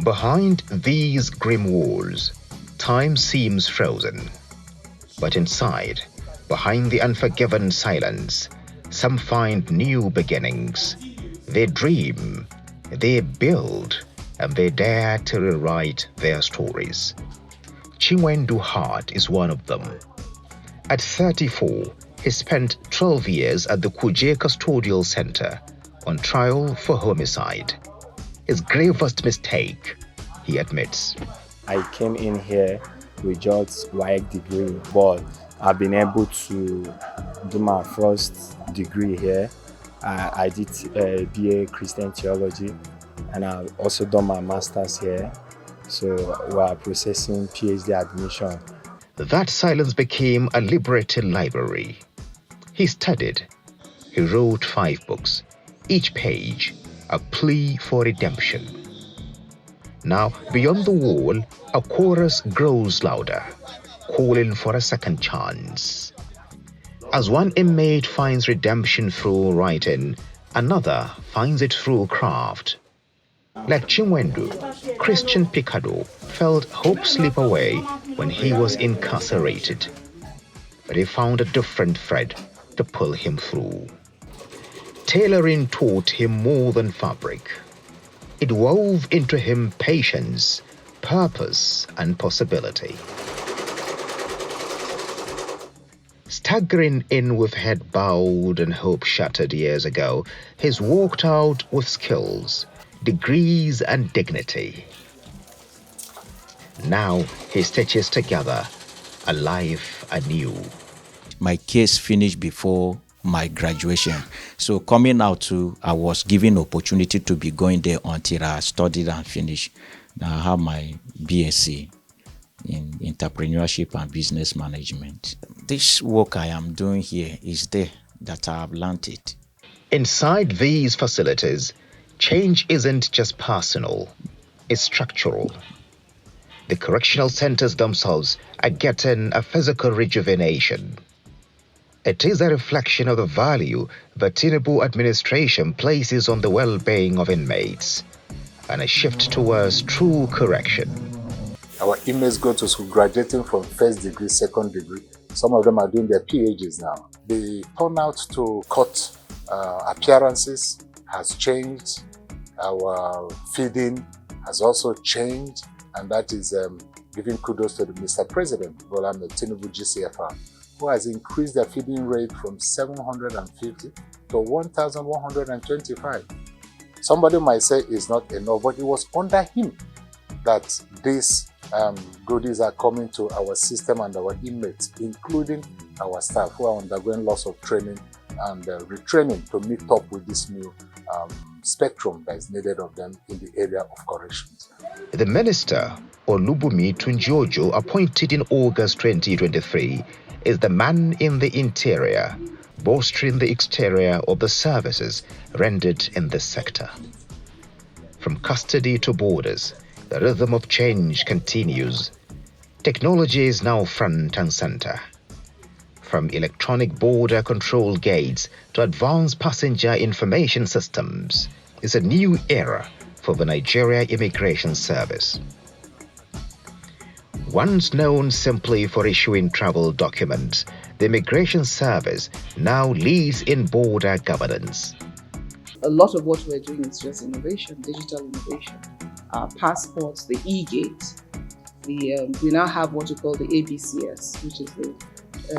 Behind these grim walls, time seems frozen. But inside, behind the unforgiven silence, some find new beginnings. They dream, they build, and they dare to rewrite their stories. Chinwendu Hart is one of them. At 34, he spent 12 years at the Kuje Custodial Center on trial for homicide. His gravest mistake, he admits. I came in here with just YEC degree, but I've been able to do my first degree here. I did BA Christian Theology, and I've also done my master's here. So we are processing PhD admission. That silence became a liberating library. He studied. He wrote 5 books, each page a plea for redemption. Now, beyond the wall, a chorus grows louder, calling for a second chance. As one inmate finds redemption through writing, another finds it through craft. Like Chinwendu, Christian Picado felt hope slip away when he was incarcerated. But he found a different thread to pull him through. Tailoring taught him more than fabric. It wove into him patience, purpose, and possibility. Staggering in with head bowed and hope shattered years ago, he's walked out with skills, degrees, and dignity. Now he stitches together a life anew. My case finished before my graduation. So coming out too, I was given opportunity to be going there until I studied and finished. Now I have my BSc in entrepreneurship and business management. This work I am doing here is there that I have learned it. Inside these facilities, change isn't just personal, it's structural. The correctional centers themselves are getting a physical rejuvenation. It is a reflection of the value the Tinubu administration places on the well-being of inmates and a shift towards true correction. Our inmates go to school graduating from first degree, second degree. Some of them are doing their PhDs now. The turnout to court appearances has changed. Our feeding has also changed, and that is giving kudos to the Mr. President, Bola Tinubu GCFR, who has increased the feeding rate from 750 to 1,125. Somebody might say it's not enough, but it was under him that these goodies are coming to our system and our inmates, including our staff who are undergoing lots of training and retraining to meet up with this new spectrum that is needed of them in the area of corrections. The minister, Olubumi Tunjiojo, appointed in August 2023, is the man in the interior, bolstering the exterior of the services rendered in this sector. From custody to borders, the rhythm of change continues. Technology is now front and center. From electronic border control gates to advanced passenger information systems, is a new era for the Nigeria Immigration Service. Once known simply for issuing travel documents, the Immigration Service now leads in border governance. A lot of what we're doing is just innovation, digital innovation. Our passports, the e-gate, we now have what we call the ABCS, which is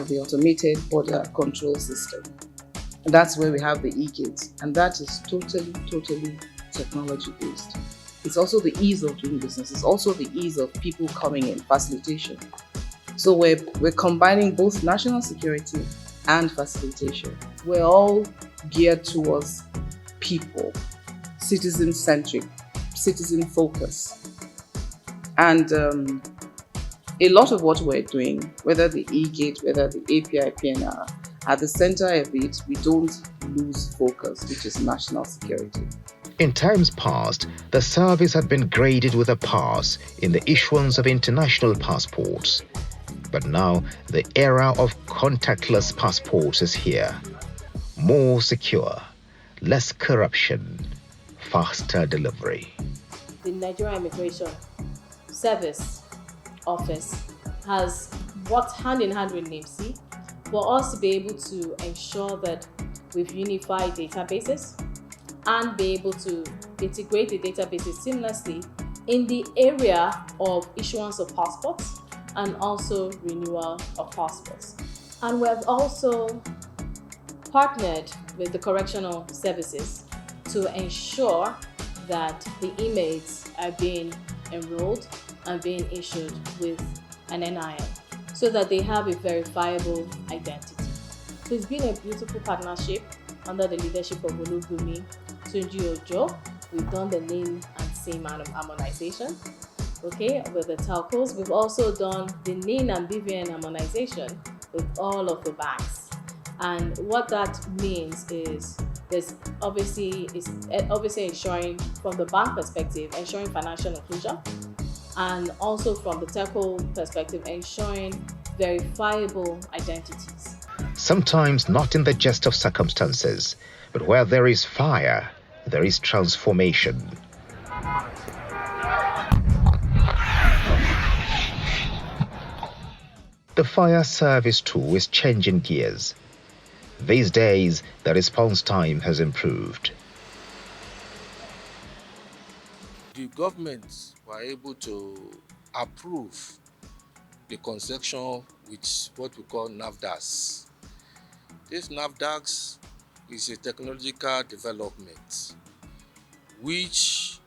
the automated border control system. And that's where we have the e-gate, and that is totally technology-based. It's also the ease of doing business. It's also the ease of people coming in, facilitation. So we're combining both national security and facilitation. We're all geared towards people, citizen-centric, citizen focus. And a lot of what we're doing, whether the e-gate, whether the API PNR, at the center of it, we don't lose focus, which is national security. In times past, the service had been graded with a pass in the issuance of international passports. But now, the era of contactless passports is here. More secure, less corruption, faster delivery. the Nigerian Immigration Service Office has worked hand in hand with NIMC for us to be able to ensure that we've unified databases and be able to integrate the databases seamlessly in the area of issuance of passports and also renewal of passports. And we have also partnered with the correctional services to ensure that the inmates are being enrolled and being issued with an NIN so that they have a verifiable identity. So it's been a beautiful partnership under the leadership of Olubumi Tunji Ojo. We've done the name and SIM harmonization, okay, with the telcos. We've also done the NIN and BVN harmonization with all of the banks. And what that means is there's obviously ensuring, from the bank perspective, ensuring financial inclusion, and also from the telco perspective, ensuring verifiable identities. Sometimes not in the jest of circumstances, but where there is fire, there is transformation. The fire service too is changing gears. These days, the response time has improved. The government were able to approve the concession with what we call NAFDACs. This NAFDACs is a technological development which,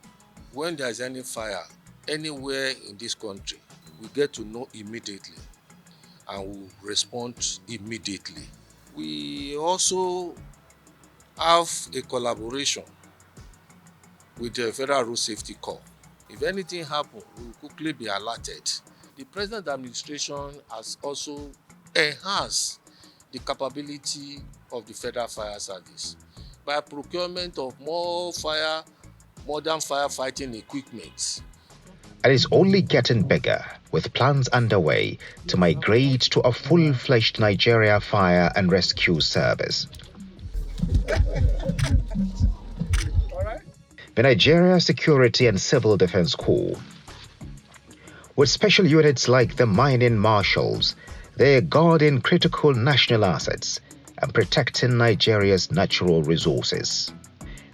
when there is any fire anywhere in this country, we get to know immediately and we respond immediately. We also have a collaboration with the Federal Road Safety Corps. If anything happens, we will quickly be alerted. The present administration has also enhanced the capability of the Federal Fire Service by procurement of modern firefighting equipment. And it's only getting bigger, with plans underway to migrate to a full-fledged Nigeria Fire and Rescue Service. The Nigeria Security and Civil Defense Corps, with special units like the mining marshals, they're guarding critical national assets and protecting Nigeria's natural resources.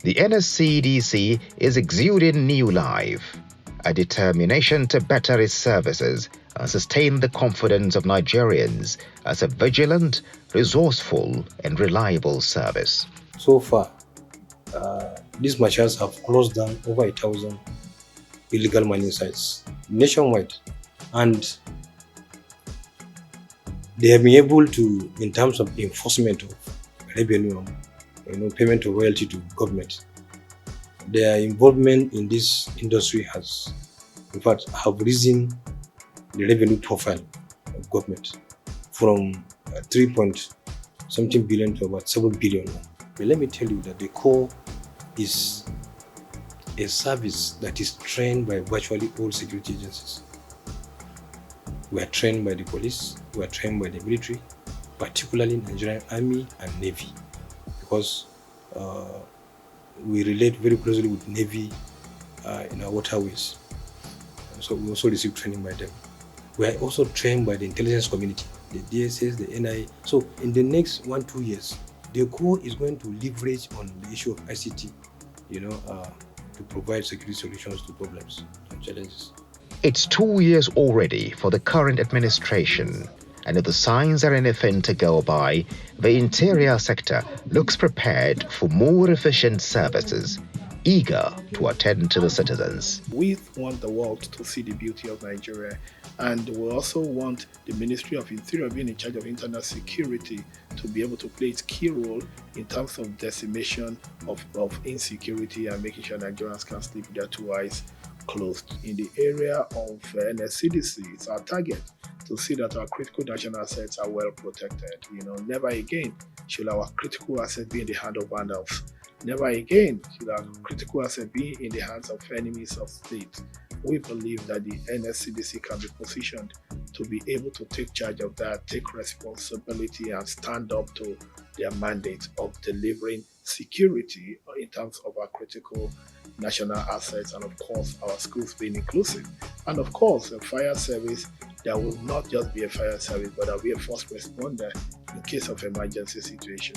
The NSCDC is exuding new life, a determination to better its services and sustain the confidence of Nigerians as a vigilant, resourceful, and reliable service. So far, these marshals have closed down over 1,000 illegal mining sites nationwide, and they have been able to, in terms of enforcement of revenue, payment of royalty to government, their involvement in this industry has, in fact, have risen the revenue profile of government from 3-point-something billion to about 7 billion. But let me tell you that the Corps is a service that is trained by virtually all security agencies. We are trained by the police, we are trained by the military, particularly Nigerian Army and Navy, because we relate very closely with Navy in our waterways. So we also receive training by them. We are also trained by the intelligence community, the DSS, the NIA. So in the next 1-2 years, the Corps is going to leverage on the issue of ICT, to provide security solutions to problems and challenges. It's 2 years already for the current administration, and if the signs are anything to go by, the interior sector looks prepared for more efficient services, eager to attend to the citizens. We want the world to see the beauty of Nigeria, and we also want the Ministry of Interior, being in charge of internal security, to be able to play its key role in terms of decimation of insecurity and making sure Nigerians can sleep with their 2 eyes closed. In the area of NSCDC, it's our target to see that our critical national assets are well protected. Never again should our critical assets be in the hand of vandals. Never again should our critical assets be in the hands of enemies of state. We believe that the NSCDC can be positioned to be able to take charge of that, take responsibility, and stand up to their mandate of delivering security in terms of our critical national assets, and of course our schools being inclusive, and of course a fire service that will not just be a fire service but that will be a first responder in case of emergency situation,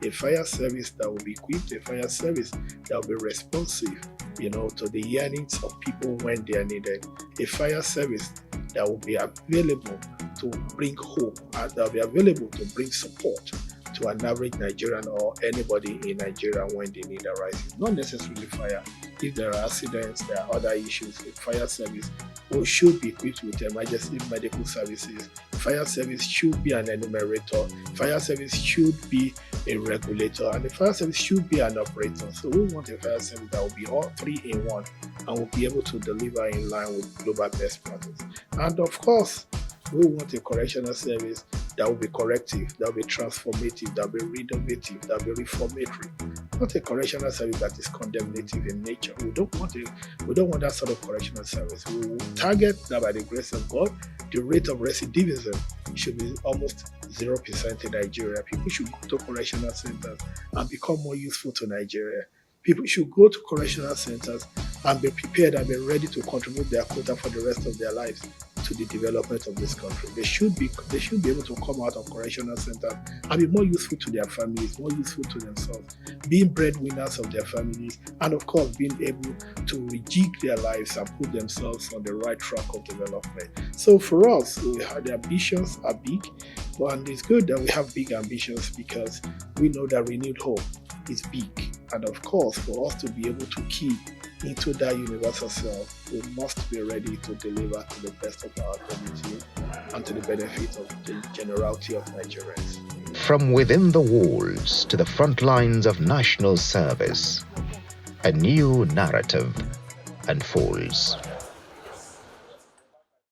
a fire service that will be equipped, a fire service that will be responsive, to the yearnings of people when they are needed, a fire service that will be available to bring hope and that will be available to bring support to an average Nigerian or anybody in Nigeria when the need arises. Not necessarily fire. If there are accidents, there are other issues. The fire service should be equipped with emergency medical services. Fire service should be an enumerator. Fire service should be a regulator, and the fire service should be an operator. So we want a fire service that will be all three in one and will be able to deliver in line with global best practice. And of course, we want a correctional service that will be corrective, that will be transformative, that will be renovative, that will be reformatory. Not a correctional service that is condemnative in nature. We don't want that sort of correctional service. We will target that by the grace of God. The rate of recidivism should be almost 0% in Nigeria. People should go to correctional centers and become more useful to Nigeria. People should go to correctional centers and be prepared and be ready to contribute their quota for the rest of their lives to the development of this country. They should be able to come out of correctional centers and be more useful to their families, more useful to themselves, being breadwinners of their families, and of course being able to rejig their lives and put themselves on the right track of development. So for us, the ambitions are big, and it's good that we have big ambitions because we know that renewed hope is big. And of course, for us to be able to key into that universal self, we must be ready to deliver to the best of our ability and to the benefit of the generality of Nigerians. From within the walls to the front lines of national service, a new narrative unfolds.